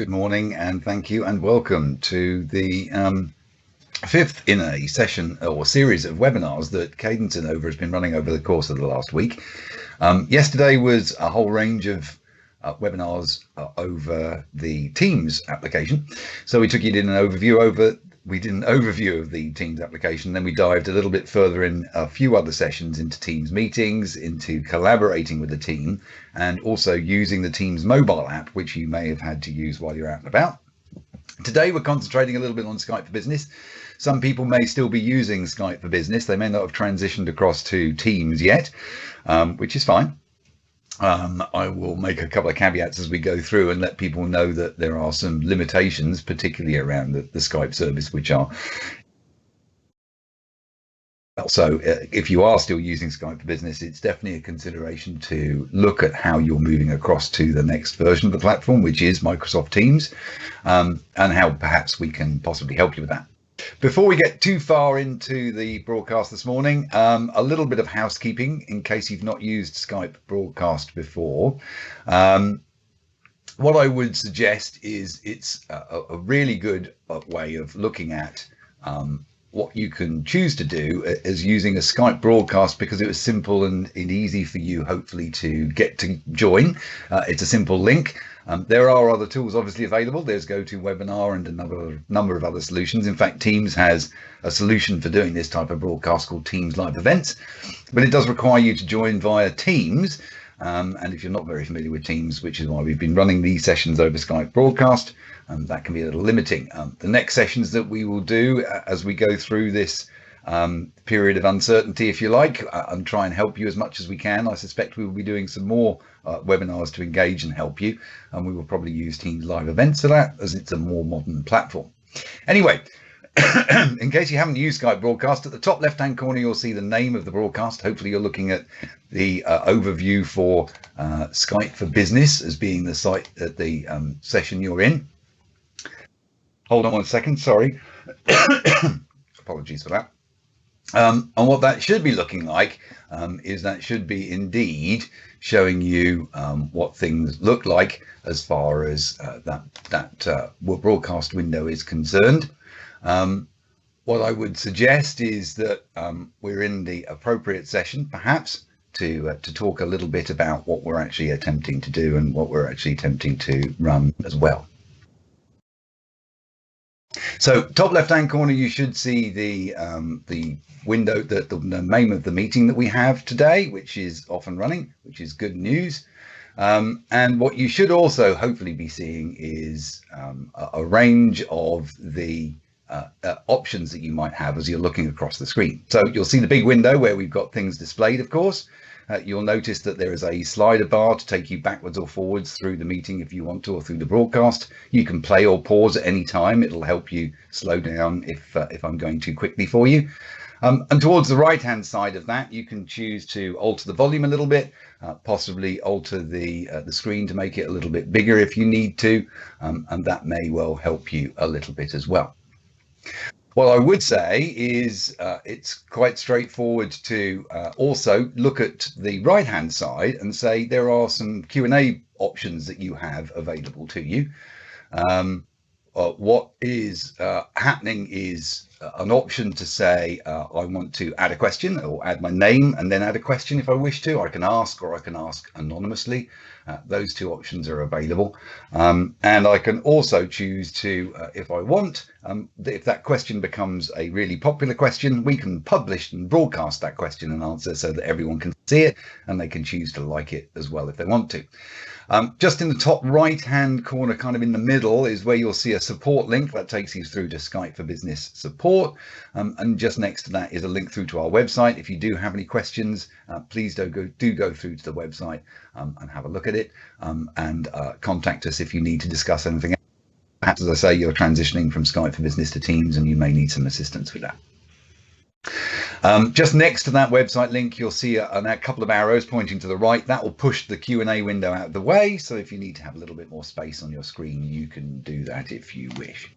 Good morning and thank you and welcome to the fifth in a session or series of webinars that Cadence and Over has been running over the course of the last week. Yesterday was a whole range of webinars over the Teams application. So we took you in an overview of the Teams application, then we dived a little bit further in a few other sessions into Teams meetings, into collaborating with the team, and also using the Teams mobile app, which you may have had to use while you're out and about. Today we're concentrating a little bit on Skype for Business. Some people may still be using Skype for Business. They may not have transitioned across to Teams yet, which is fine. I will make a couple of caveats as we go through and let people know that there are some limitations, particularly around the Skype service, which are so if you are still using Skype for Business, it's definitely a consideration to look at how you're moving across to the next version of the platform, which is Microsoft Teams, and how perhaps we can possibly help you with that. Before we get too far into the broadcast this morning, a little bit of housekeeping in case you've not used Skype broadcast before. What I would suggest is it's a really good way of looking at what you can choose to do is using a Skype broadcast, because it was simple and easy for you, hopefully, to get to join. It's a simple link. There are other tools obviously available. There's GoToWebinar and a number of other solutions. In fact, Teams has a solution for doing this type of broadcast called Teams Live Events, but it does require you to join via Teams. And if you're not very familiar with Teams, which is why we've been running these sessions over Skype broadcast, that can be a little limiting. The next sessions that we will do as we go through this period of uncertainty, if you like, and try and help you as much as we can. I suspect we will be doing some more webinars to engage and help you, and we will probably use Teams Live Events for that, as it's a more modern platform. Anyway, in case you haven't used Skype broadcast, at the top left hand corner you'll see the name of the broadcast. Hopefully you're looking at the overview for Skype for Business as being the site at the session you're in. Hold on one second, sorry. Apologies for that. And what that should be looking like is that should be indeed showing you what things look like as far as that broadcast window is concerned. What I would suggest is that we're in the appropriate session, perhaps, to talk a little bit about what we're actually attempting to do and what we're actually attempting to run as well. So top left hand corner, you should see the window, the name of the meeting that we have today, which is off and running, which is good news. And what you should also hopefully be seeing is a range of the options that you might have as you're looking across the screen. So you'll see the big window where we've got things displayed, of course. You'll notice that there is a slider bar to take you backwards or forwards through the meeting if you want to, or through the broadcast. You can play or pause at any time. It'll help you slow down if I'm going too quickly for you. And towards the right hand side of that, you can choose to alter the volume a little bit, possibly alter the screen to make it a little bit bigger if you need to, and that may well help you a little bit as well. What I would say is it's quite straightforward to also look at the right hand side and say there are some Q&A options that you have available to you. What is happening is an option to say I want to add a question or add my name and then add a question if I wish to. I can ask, or I can ask anonymously. Those two options are available, and I can also choose to, if I want, if that question becomes a really popular question, we can publish and broadcast that question and answer so that everyone can see it and they can choose to like it as well if they want to. Just in the top right hand corner, kind of in the middle, is where you'll see a support link that takes you through to Skype for Business support, and just next to that is a link through to our website. If you do have any questions, please do go through to the website and have a look at it, and contact us if you need to discuss anything. Perhaps, as I say, you're transitioning from Skype for Business to Teams and you may need some assistance with that. Just next to that website link, you'll see a couple of arrows pointing to the right. That will push the Q&A window out of the way. So if you need to have a little bit more space on your screen, you can do that if you wish.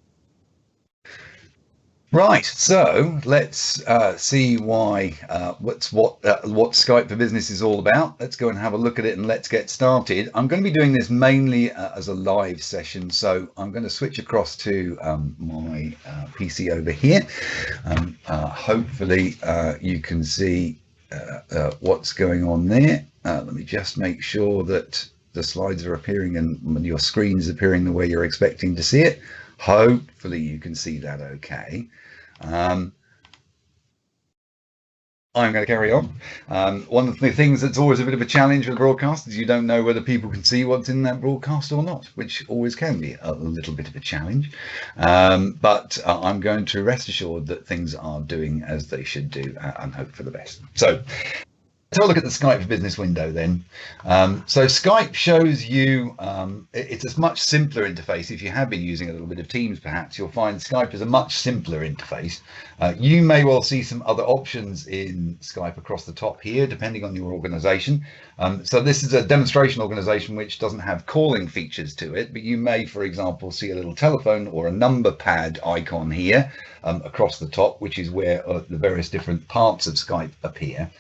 Right, so let's see why what Skype for Business is all about. Let's go and have a look at it and let's get started. I'm going to be doing this mainly as a live session, so I'm going to switch across to my PC over here. Hopefully you can see what's going on there. Let me just make sure that the slides are appearing and your screen is appearing the way you're expecting to see it. Hopefully you can see that okay. I'm going to carry on. One of the things that's always a bit of a challenge with broadcast is you don't know whether people can see what's in that broadcast or not, which always can be a little bit of a challenge. But I'm going to rest assured that things are doing as they should do and hope for the best. So let's have a look at the Skype for Business window then. So Skype shows you, it's a much simpler interface. If you have been using a little bit of Teams, perhaps you'll find Skype is a much simpler interface. You may well see some other options in Skype across the top here, depending on your organization. So this is a demonstration organization which doesn't have calling features to it, but you may, for example, see a little telephone or a number pad icon here across the top, which is where the various different parts of Skype appear.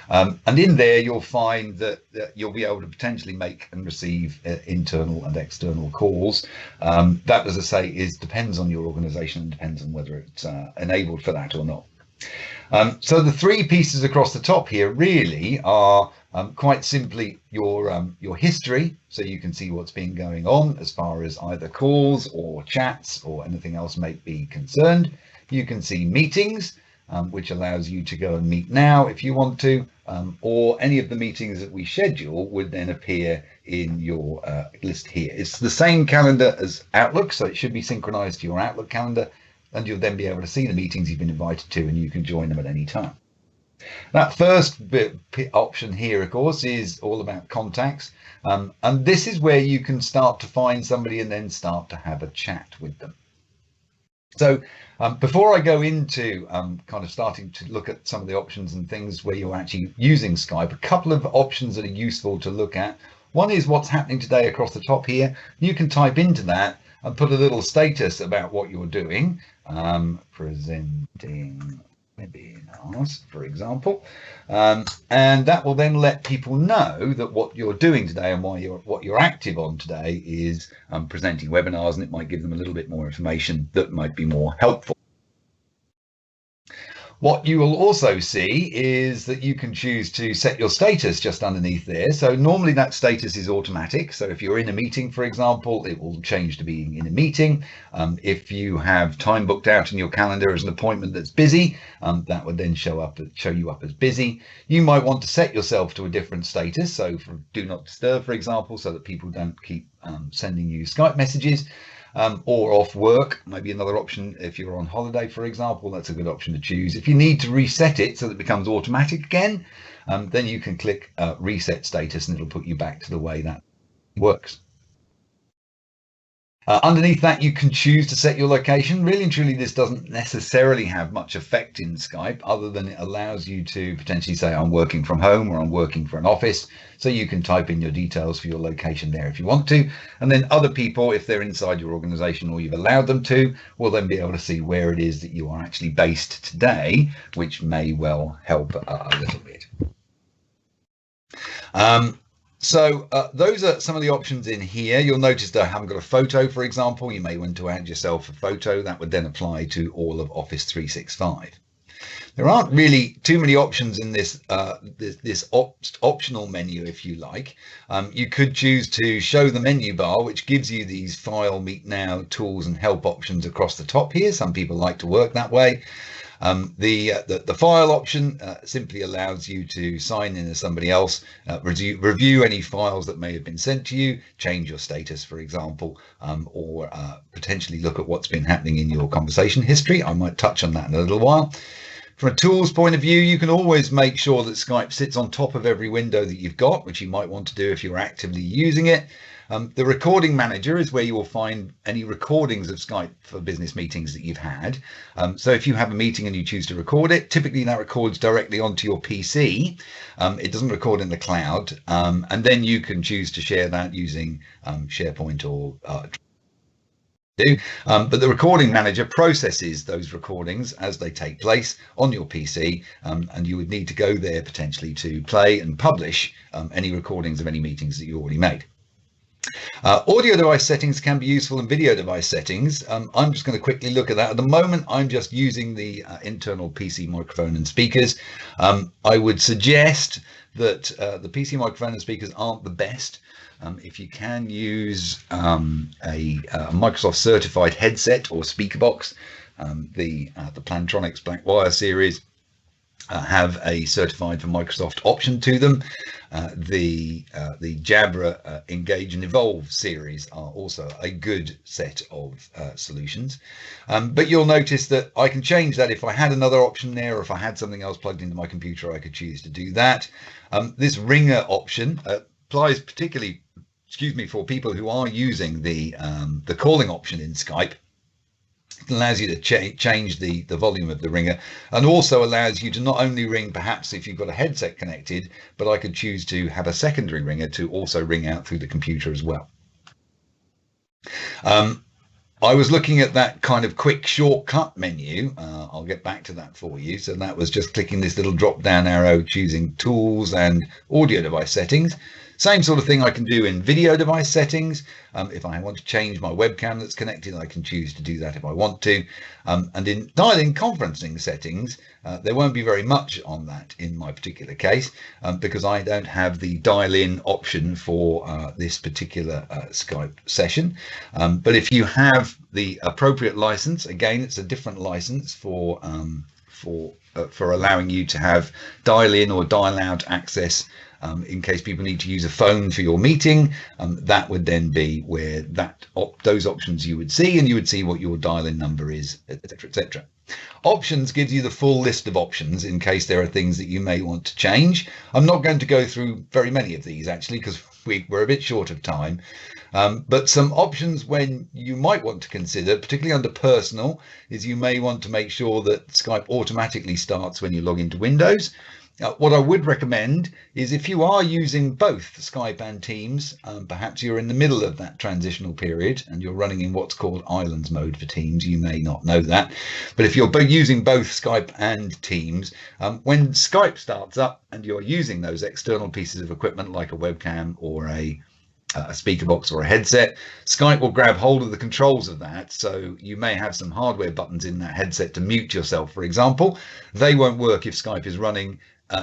And in there, you'll find that you'll be able to potentially make and receive internal and external calls. That, as I say, depends on your organization and depends on whether it's enabled for that or not. So the three pieces across the top here really are quite simply your history, so you can see what's been going on as far as either calls or chats or anything else may be concerned. You can see meetings, which allows you to go and meet now if you want to, or any of the meetings that we schedule would then appear in your list here. It's the same calendar as Outlook, so it should be synchronized to your Outlook calendar, and you'll then be able to see the meetings you've been invited to, and you can join them at any time. That first option here, of course, is all about contacts, and this is where you can start to find somebody and then start to have a chat with them. So before I go into kind of starting to look at some of the options and things where you're actually using Skype, a couple of options that are useful to look at. One is what's happening today across the top here. You can type into that and put a little status about what you're doing, presenting webinars, for example, and that will then let people know that what you're doing today and what you're active on today is presenting webinars, and it might give them a little bit more information that might be more helpful. What you will also see is that you can choose to set your status just underneath there. So normally that status is automatic. So if you're in a meeting, for example, it will change to being in a meeting. If you have time booked out in your calendar as an appointment that's busy, that would then show you up as busy. You might want to set yourself to a different status. So for do not disturb, for example, so that people don't keep sending you Skype messages. Or off work, maybe another option. If you're on holiday, for example, that's a good option to choose. If you need to reset it so that it becomes automatic again, then you can click reset status and it'll put you back to the way that works. Underneath that, you can choose to set your location. Really and truly, this doesn't necessarily have much effect in Skype, other than it allows you to potentially say, I'm working from home or I'm working for an office. So you can type in your details for your location there if you want to. And then other people, if they're inside your organization or you've allowed them to, will then be able to see where it is that you are actually based today, which may well help a little bit. So those are some of the options in here. You'll notice that I haven't got a photo, for example. You may want to add yourself a photo. That would then apply to all of Office 365. There aren't really too many options in this optional menu, if you like. You could choose to show the menu bar, which gives you these file, meet now, tools and help options across the top here. Some people like to work that way. The file option simply allows you to sign in as somebody else, review any files that may have been sent to you, change your status, for example, or potentially look at what's been happening in your conversation history. I might touch on that in a little while. From a tools point of view, you can always make sure that Skype sits on top of every window that you've got, which you might want to do if you're actively using it. The recording manager is where you will find any recordings of Skype for business meetings that you've had. So if you have a meeting and you choose to record it, typically that records directly onto your PC. It doesn't record in the cloud. And then you can choose to share that using SharePoint or do. But the recording manager processes those recordings as they take place on your PC, and you would need to go there potentially to play and publish any recordings of any meetings that you already made. Audio device settings can be useful in video device settings. I'm just going to quickly look at that. At the moment, I'm just using the internal PC microphone and speakers. I would suggest that the PC microphone and speakers aren't the best. If you can use a Microsoft certified headset or speaker box, the Plantronics Blackwire series have a certified for Microsoft option to them. The Jabra Engage and Evolve series are also a good set of solutions. But you'll notice that I can change that if I had another option there, or if I had something else plugged into my computer, I could choose to do that. This ringer option applies particularly, for people who are using the calling option in Skype. It allows you to change the volume of the ringer, and also allows you to not only ring perhaps if you've got a headset connected, but I could choose to have a secondary ringer to also ring out through the computer as well. I was looking at that kind of quick shortcut menu. I'll get back to that for you. So that was just clicking this little drop down arrow, choosing tools and audio device settings. Same sort of thing I can do in video device settings. If I want to change my webcam that's connected, I can choose to do that if I want to. And in dial-in conferencing settings, there won't be very much on that in my particular case, because I don't have the dial-in option for this particular Skype session. But if you have the appropriate license, again, it's a different license for allowing you to have dial-in or dial-out access. In case people need to use a phone for your meeting, that would then be where those options you would see, and you would see what your dial-in number is, etc., etc. Options gives you the full list of options in case there are things that you may want to change. I'm not going to go through very many of these actually, because we're a bit short of time. But some options when you might want to consider, particularly under personal, is you may want to make sure that Skype automatically starts when you log into Windows. What I would recommend is if you are using both Skype and Teams, perhaps you're in the middle of that transitional period and you're running in what's called islands mode for Teams. You may not know that, but if you're using both Skype and Teams, when Skype starts up and you're using those external pieces of equipment like a webcam or a speaker box or a headset, Skype will grab hold of the controls of that. So you may have some hardware buttons in that headset to mute yourself, for example. They won't work if Skype is running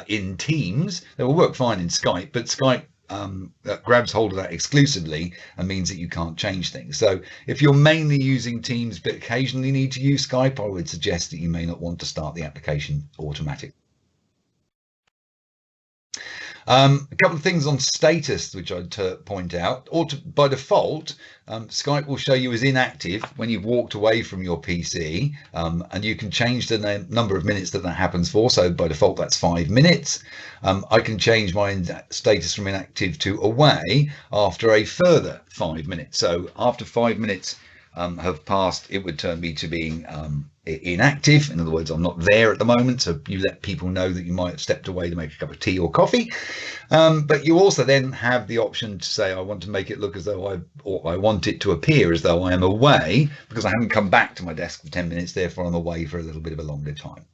in Teams. They will work fine in Skype, but Skype grabs hold of that exclusively and means that you can't change things. So if you're mainly using Teams but occasionally need to use Skype, I would suggest that you may not want to start the application automatically. A couple of things on status which I'd point out. By default, Skype will show you as inactive when you've walked away from your PC, and you can change the number of minutes that happens for. So by default, that's 5 minutes. I can change my status from inactive to away after a further 5 minutes. So after 5 minutes have passed, it would turn me to being inactive. In other words, I'm not there at the moment, so you let people know that you might have stepped away to make a cup of tea or coffee. But you also then have the option to say, I want to make it look as though I want it to appear as though I am away because I haven't come back to my desk for 10 minutes, therefore I'm away for a little bit of a longer time.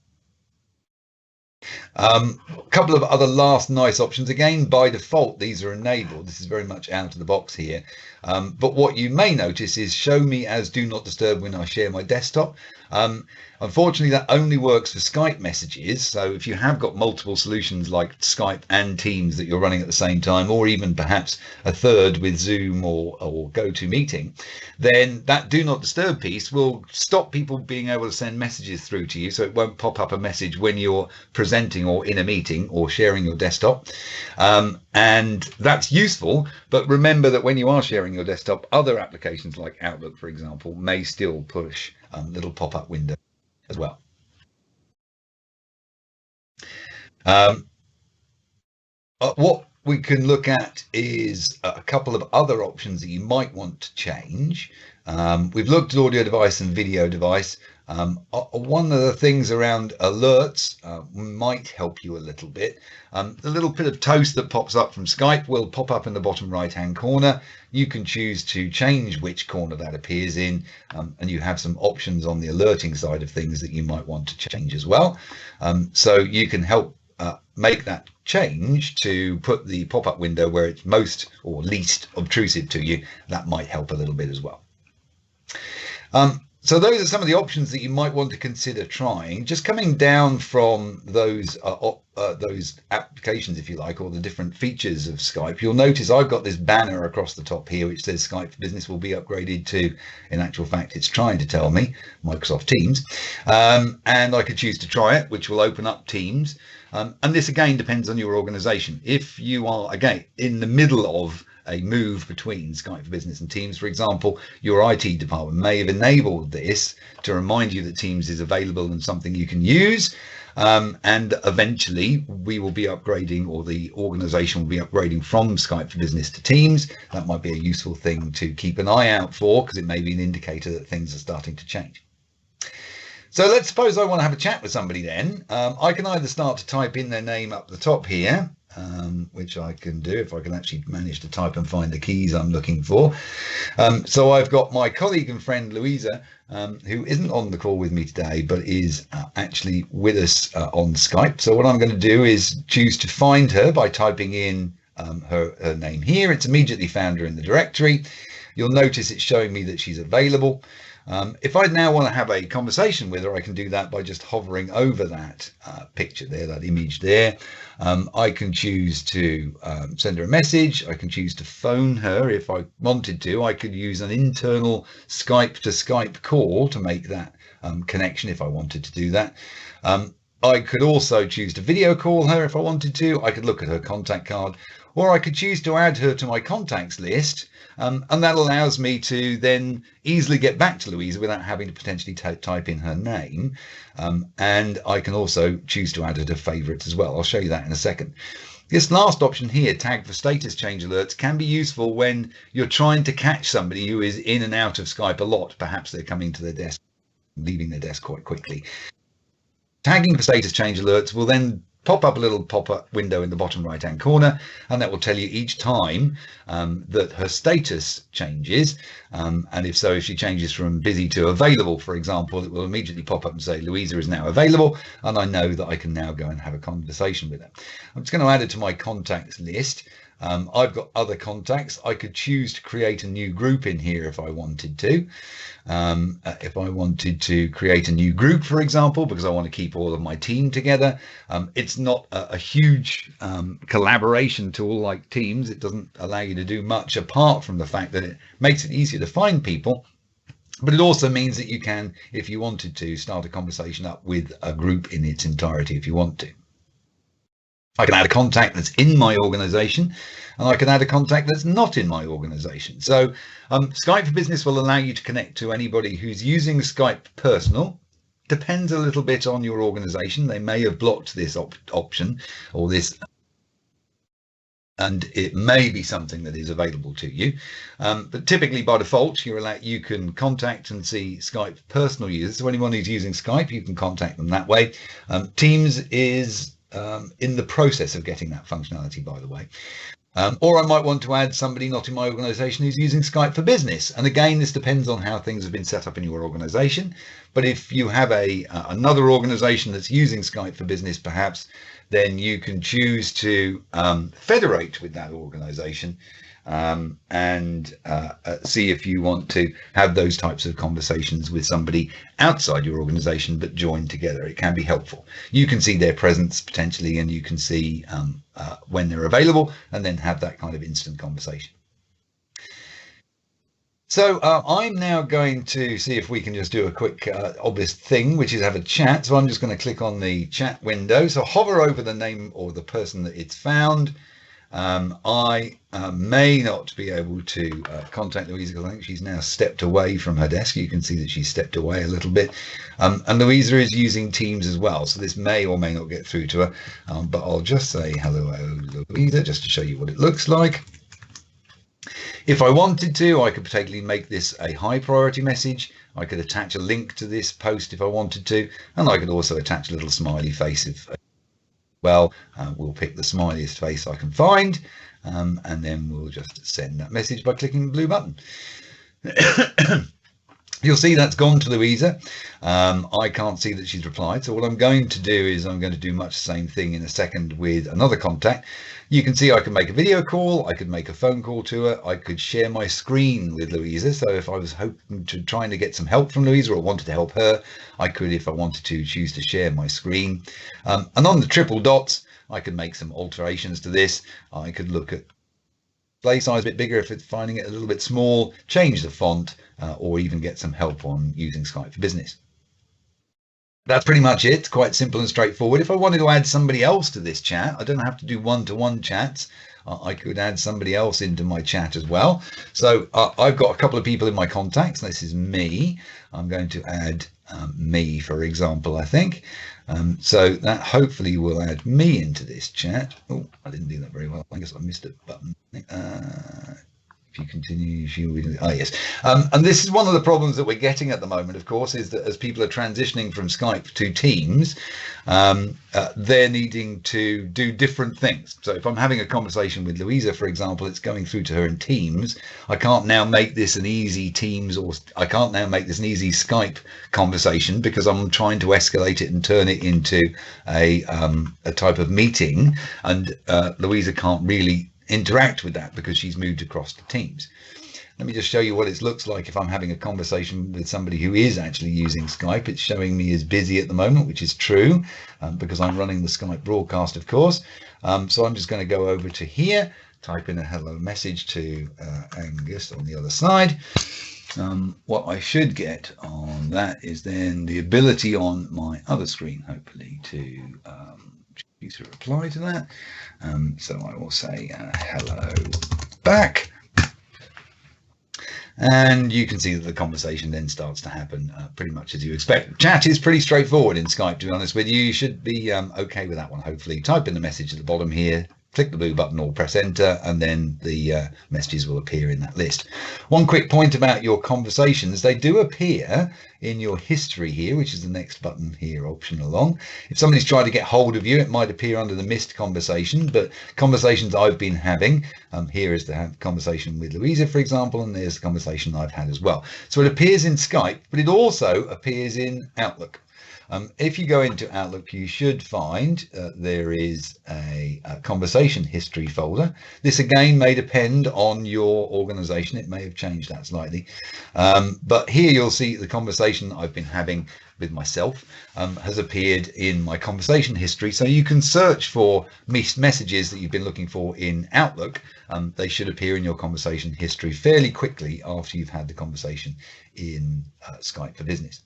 A couple of other last nice options. Again, by default, these are enabled. This is very much out of the box here. But what you may notice is show me as do not disturb when I share my desktop. Unfortunately, that only works for Skype messages. So if you have got multiple solutions like Skype and Teams that you're running at the same time, or even perhaps a third with Zoom or GoToMeeting, then that do not disturb piece will stop people being able to send messages through to you. So it won't pop up a message when you're presenting or in a meeting or sharing your desktop. And that's useful. But remember that when you are sharing your desktop, other applications like Outlook, for example, may still push little pop-up window as well. What we can look at is a couple of other options that you might want to change. We've looked at audio device and video device. One of the things around alerts might help you a little bit. The little bit of toast that pops up from Skype will pop up in the bottom right hand corner. You can choose to change which corner that appears in, and you have some options on the alerting side of things that you might want to change as well. So you can help make that change to put the pop-up window where it's most or least obtrusive to you. That might help a little bit as well. So those are some of the options that you might want to consider trying. Just coming down from those applications, if you like, or the different features of Skype, you'll notice I've got this banner across the top here which says Skype for Business will be upgraded to, in actual fact, it's trying to tell me, Microsoft Teams. And I could choose to try it, which will open up Teams. And this again depends on your organization. If you are, again, in the middle of a move between Skype for Business and Teams, for example, your IT department may have enabled this to remind you that Teams is available and something you can use. And eventually we will be upgrading, or the organization will be upgrading from Skype for Business to Teams. That might be a useful thing to keep an eye out for, because it may be an indicator that things are starting to change. So let's suppose I want to have a chat with somebody then. I can either start to type in their name up the top here, which I can do if I can actually manage to type and find the keys I'm looking for. So I've got my colleague and friend Louisa, who isn't on the call with me today, but is actually with us on Skype. So what I'm going to do is choose to find her by typing in her name here. It's immediately found her in the directory. You'll notice it's showing me that she's available. If I now want to have a conversation with her, I can do that by just hovering over that picture there, that image there. I can choose to send her a message. I can choose to phone her if I wanted to. I could use an internal Skype to Skype call to make that connection if I wanted to do that. I could also choose to video call her if I wanted to. I could look at her contact card, or I could choose to add her to my contacts list. And that allows me to then easily get back to Louisa without having to potentially type in her name. And I can also choose to add her to favorites as well. I'll show you that in a second. This last option here, tag for status change alerts, can be useful when you're trying to catch somebody who is in and out of Skype a lot. Perhaps they're coming to their desk, leaving their desk quite quickly. Tagging for status change alerts will then pop up a little pop-up window in the bottom right hand corner, and that will tell you each time that her status changes, and if so, if she changes from busy to available, for example, it will immediately pop up and say Louisa is now available, and I know that I can now go and have a conversation with her. I'm just going to add it to my contacts list. I've got other contacts. I could choose to create a new group in here if I wanted to. If I wanted to create a new group, for example, because I want to keep all of my team together. It's not a huge collaboration tool like Teams. It doesn't allow you to do much apart from the fact that it makes it easier to find people. But it also means that you can, if you wanted to, start a conversation up with a group in its entirety if you want to. I can add a contact that's in my organization, and I can add a contact that's not in my organization. So Skype for Business will allow you to connect to anybody who's using Skype Personal. Depends a little bit on your organization. They may have blocked this option or this, and it may be something that is available to you. But typically by default, you can contact and see Skype Personal users. So anyone who's using Skype, you can contact them that way. Teams is in the process of getting that functionality, by the way. Or I might want to add somebody not in my organization who's using Skype for Business. And again, this depends on how things have been set up in your organization. But if you have another organization that's using Skype for Business, perhaps, then you can choose to federate with that organization and see if you want to have those types of conversations with somebody outside your organization but joined together. It can be helpful. You can see their presence potentially, and you can see when they're available, and then have that kind of instant conversation. So I'm now going to see if we can just do a quick obvious thing, which is have a chat. So I'm just going to click on the chat window. So hover over the name or the person that it's found. I may not be able to contact Louisa because I think she's now stepped away from her desk. You can see that she's stepped away a little bit. And Louisa is using Teams as well, so this may or may not get through to her. But I'll just say hello, Louisa, just to show you what it looks like. If I wanted to, I could potentially make this a high priority message. I could attach a link to this post if I wanted to, and I could also attach a little smiley face if well. We'll pick the smiliest face I can find, and then we'll just send that message by clicking the blue button. You'll see that's gone to Louisa. I can't see that she's replied. So what I'm going to do is I'm going to do much the same thing in a second with another contact. You can see I can make a video call. I could make a phone call to her. I could share my screen with Louisa. So if I was trying to get some help from Louisa or wanted to help her, I could, if I wanted to, choose to share my screen. And on the triple dots, I could make some alterations to this. I could look at display size a bit bigger if it's finding it a little bit small, change the font, or even get some help on using Skype for Business. That's pretty much it. It's quite simple and straightforward. If I wanted to add somebody else to this chat, I don't have to do one-to-one chats. I could add somebody else into my chat as well. So I've got a couple of people in my contacts. This is me. I'm going to add me, for example, I think. So that hopefully will add me into this chat. Oh, I didn't do that very well. I guess I missed a button. If you continue, yes. And this is one of the problems that we're getting at the moment, of course, is that as people are transitioning from Skype to Teams, they're needing to do different things. So if I'm having a conversation with Louisa, for example, it's going through to her in Teams. I can't now make this an easy Teams, or I can't now make this an easy Skype conversation because I'm trying to escalate it and turn it into a type of meeting. And Louisa can't really interact with that because she's moved across to Teams. Let me just show you what it looks like if I'm having a conversation with somebody who is actually using Skype. It's showing me as busy at the moment, which is true, because I'm running the Skype broadcast, of course. So I'm just going to go over to here, type in a hello message to Angus on the other side. What I should get on that is then the ability on my other screen, hopefully, to choose to reply to that. So I will say hello back. And you can see that the conversation then starts to happen pretty much as you expect. Chat is pretty straightforward in Skype, to be honest with you. You should be okay with that one, hopefully. Type in the message at the bottom here, click the blue button or press enter, and then the messages will appear in that list. One quick point about your conversations: they do appear in your history here, which is the next button here, option along. If somebody's trying to get hold of you, it might appear under the missed conversation, but conversations I've been having, here is the conversation with Louisa, for example, and there's the conversation I've had as well. So it appears in Skype, but it also appears in Outlook. If you go into Outlook, you should find there is a conversation history folder. This again may depend on your organization. It may have changed that slightly. But here you'll see the conversation I've been having with myself has appeared in my conversation history. So you can search for messages that you've been looking for in Outlook. They should appear in your conversation history fairly quickly after you've had the conversation in Skype for Business.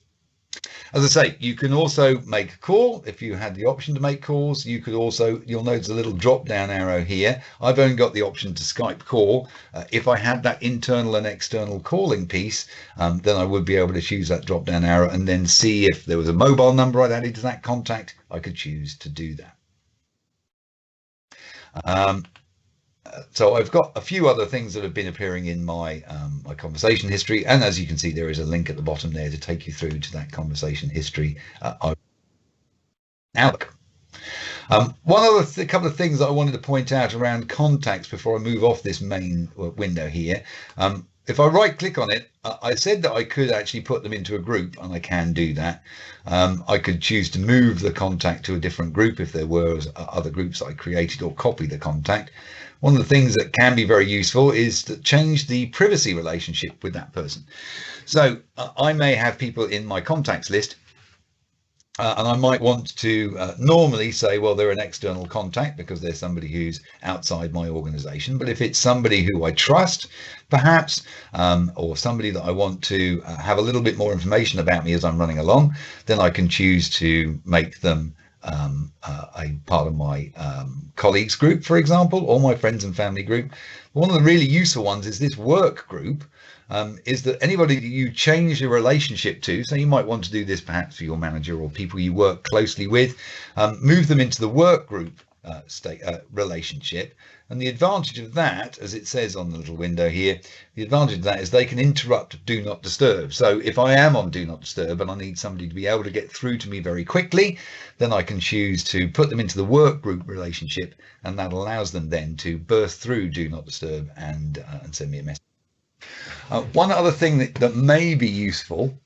As I say, you can also make a call if you had the option to make calls. You could also, you'll notice a little drop down arrow here. I've only got the option to Skype call. If I had that internal and external calling piece, then I would be able to choose that drop down arrow and then see if there was a mobile number I'd added to that contact. I could choose to do that. So I've got a few other things that have been appearing in my my conversation history, and as you can see, there is a link at the bottom there to take you through to that conversation history. Outlook. One other couple of things that I wanted to point out around contacts before I move off this main window here. If I right click on it, I said that I could actually put them into a group, and I can do that. I could choose to move the contact to a different group if there were other groups that I created, or copy the contact. One of the things that can be very useful is to change the privacy relationship with that person. So I may have people in my contacts list, and I might want to normally say, well, they're an external contact because they're somebody who's outside my organization. But if it's somebody who I trust, perhaps, or somebody that I want to have a little bit more information about me as I'm running along, then I can choose to make them a part of my colleagues group, for example, or my friends and family group. One of the really useful ones is this work group. Is that anybody that you change your relationship to, so you might want to do this perhaps for your manager or people you work closely with, move them into the work group relationship. And the advantage of that, as it says on the little window here, the advantage of that is they can interrupt do not disturb. So if I am on do not disturb and I need somebody to be able to get through to me very quickly, then I can choose to put them into the work group relationship, and that allows them then to burst through do not disturb and send me a message. One other thing that may be useful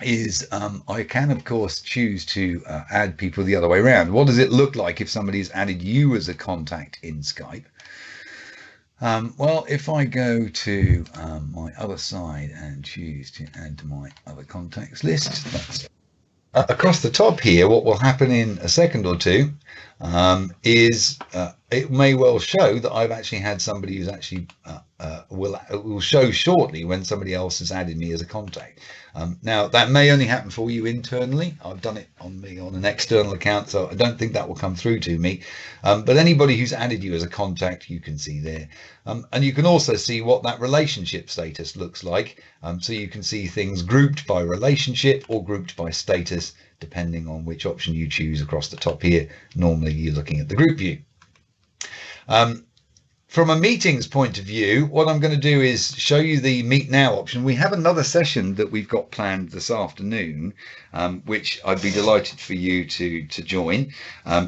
is I can of course choose to add people the other way around. What does it look like if somebody's added you as a contact in Skype? Well, if I go to my other side and choose to add to my other contacts list, that's across the top here, what will happen in a second or two is it may well show that I've actually had somebody who's actually will show shortly when somebody else has added me as a contact. Now that may only happen for you internally. I've done it on an external account, so I don't think that will come through to me. But anybody who's added you as a contact, you can see there. And you can also see what that relationship status looks like. So you can see things grouped by relationship or grouped by status, depending on which option you choose across the top here. Normally you're looking at the group view. From a meetings point of view, what I'm going to do is show you the Meet Now option. We have another session that we've got planned this afternoon, which I'd be delighted for you to join.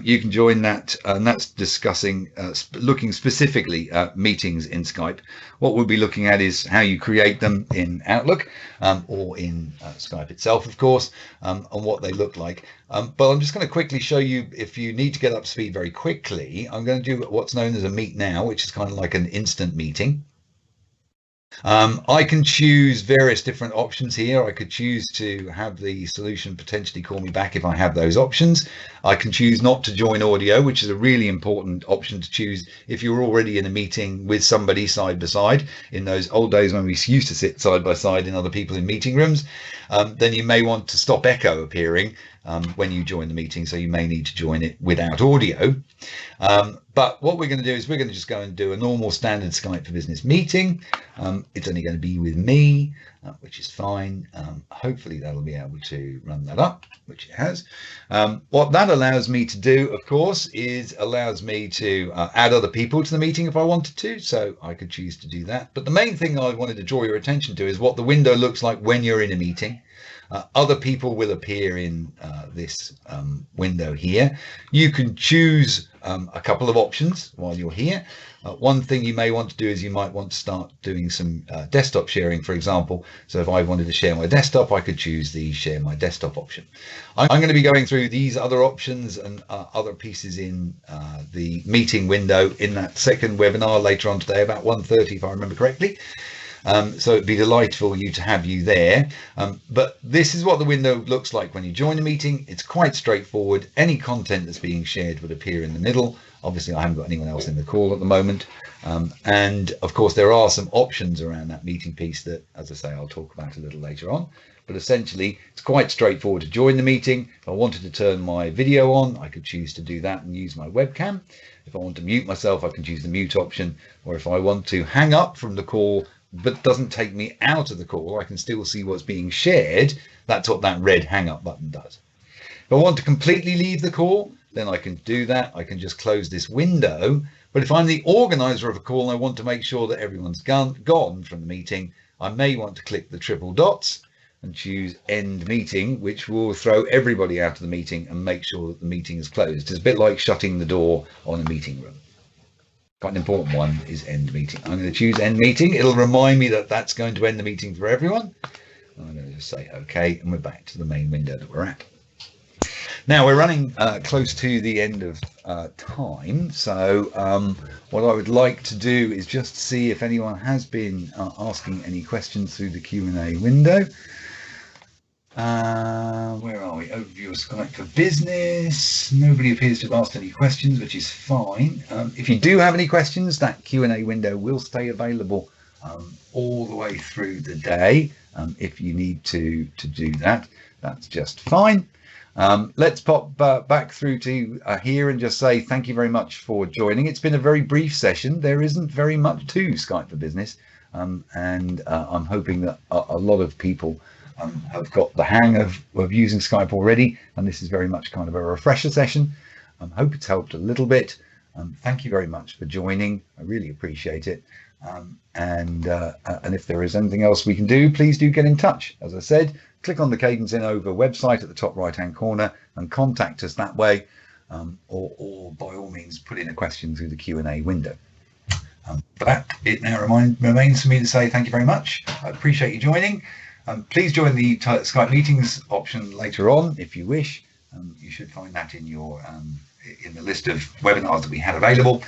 You can join that, and that's discussing, looking specifically at meetings in Skype. What we'll be looking at is how you create them in Outlook or in Skype itself, of course, and what they look like. But I'm just going to quickly show you, if you need to get up to speed very quickly, I'm going to do what's known as a Meet Now, which is kind of like an instant meeting. I can choose various different options here. I could choose to have the solution potentially call me back if I have those options. I can choose not to join audio, which is a really important option to choose if you're already in a meeting with somebody side by side. In those old days when we used to sit side by side in other people in meeting rooms, then you may want to stop echo appearing when you join the meeting, so you may need to join it without audio. But what we're going to do is we're going to just go and do a normal standard Skype for Business meeting. It's only going to be with me, which is fine. Hopefully that'll be able to run that up, which it has. What that allows me to do, of course, is allows me to add other people to the meeting if I wanted to, so I could choose to do that. But the main thing I wanted to draw your attention to is what the window looks like when you're in a meeting. Other people will appear in this window here. You can choose a couple of options while you're here. One thing you may want to do is you might want to start doing some desktop sharing, for example. So if I wanted to share my desktop, I could choose the share my desktop option. I'm going to be going through these other options and other pieces in the meeting window in that second webinar later on today, about 1:30 if I remember correctly. So it'd be delightful for you to have you there. But this is what the window looks like when you join a meeting. It's quite straightforward. Any content that's being shared would appear in the middle. Obviously, I haven't got anyone else in the call at the moment. And of course, there are some options around that meeting piece that, as I say, I'll talk about a little later on. But essentially, it's quite straightforward to join the meeting. If I wanted to turn my video on, I could choose to do that and use my webcam. If I want to mute myself, I can choose the mute option. Or if I want to hang up from the call, but doesn't take me out of the call, I can still see what's being shared. That's what that red hang up button does. If I want to completely leave the call, then I can do that. I can just close this window. But if I'm the organizer of a call and I want to make sure that everyone's gone from the meeting, I may want to click the triple dots and choose end meeting, which will throw everybody out of the meeting and make sure that the meeting is closed. It's a bit like shutting the door on a meeting room. Quite an important one is end meeting. I'm going to choose end meeting. It'll remind me that that's going to end the meeting for everyone. I'm going to just say OK, and we're back to the main window that we're at. Now we're running close to the end of time, so what I would like to do is just see if anyone has been asking any questions through the Q&A window. Where are we? Overview of Skype for Business. Nobody appears to have asked any questions, which is fine. If you do have any questions, that Q&A window will stay available all the way through the day. If you need to do that, that's just fine. Let's pop back through to here and just say thank you very much for joining. It's been a very brief session. There isn't very much to Skype for Business, and I'm hoping that a lot of people have got the hang of using Skype already, and this is very much kind of a refresher session. Hope it's helped a little bit. Thank you very much for joining. I really appreciate it. And if there is anything else we can do, please do get in touch. As I said, click on the Cadence Innova website at the top right hand corner and contact us that way, or by all means put in a question through the Q&A window. For that, it now remains for me to say thank you very much. I appreciate you joining. Please join the Skype meetings option later on if you wish. You should find that in your in the list of webinars that we had available.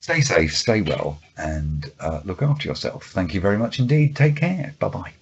Stay safe, stay well, and look after yourself. Thank you very much indeed. Take care. Bye-bye.